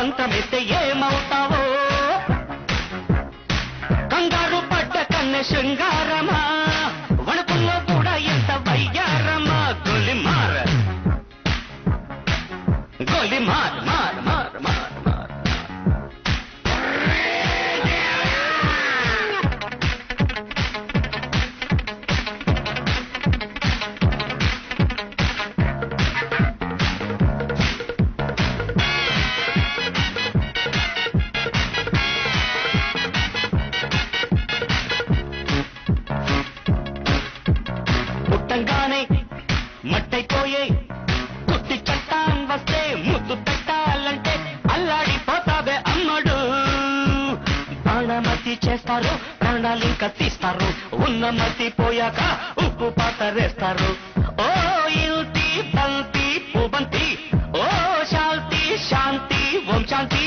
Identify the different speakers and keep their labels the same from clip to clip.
Speaker 1: మంత్రమిస్తే ఏమవుతావో కంగారు పడ్డ కన్నె శృంగారమా వణుకుల్లో కూడా ఎంత వయ్యారమా గొలిమార్ గొలిమార్ మార్ మార్ మార్ మార్ పుట్టంగానే మట్టైపోయే కుట్టి చట్టాన్ వస్తే ముద్దు పెట్టాలంటే అల్లాడిపోతావే అమ్మడు బాణమతి చేస్తారు ప్రాణాలింక తీస్తారు ఉన్న మతి పోయాక ఉప్పు పాతరేస్తారు ఓ యుతి బంతి పుబంతి ఓ శాంతి శాంతి ఓం శాంతి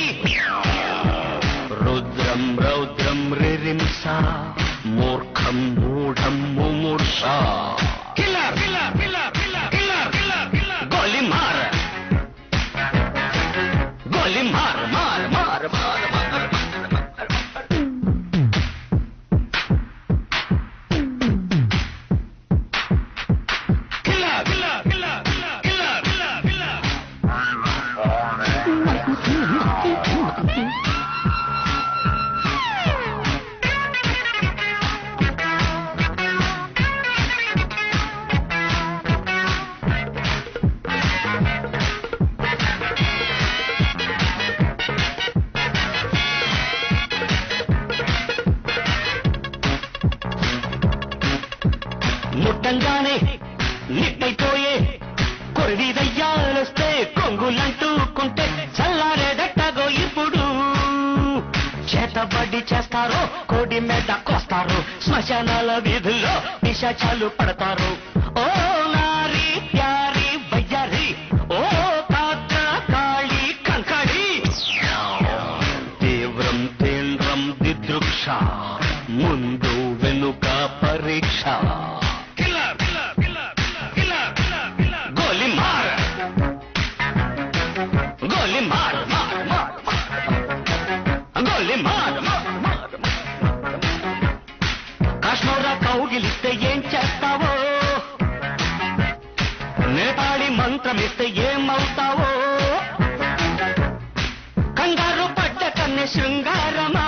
Speaker 1: రుద్రం రౌద్రం రిరింస మూర్ఖం మూఢం ముమూర్ష killer killer killer killer killer killer killer గోలిమార్ గోలిమార్ మార్ మార్ మార్ మార్ killer killer killer killer killer killer ముట్టంగానే నిట్టయిపోయే కొరివి దయ్యాలొస్తే కొంగులంటూకుంటే చల్లారేదట్టగో ఇప్పుడు చేతబడి చేస్తారో కోడి మీద కోస్తారు శ్మశానాల వీధుల్లో పిశాచాలు పడతారు ఓ నారి ప్యారి వయ్యారి ఓ కాత్ర కాళి కంకడి తీవ్రం తీవ్రం దిదృక్ష ముందు వెనుక పరీక్ష గోలిమార్ గోలిమార్ మార్ మార్ గోలిమార్ మార్ మార్ కాశ్మీర కౌగిలిస్తే ఏం చేస్తావో నేపాళి మంత్రమిస్తే ఏమవుతావో కంగారు పడ్డ కన్నె శృంగారమా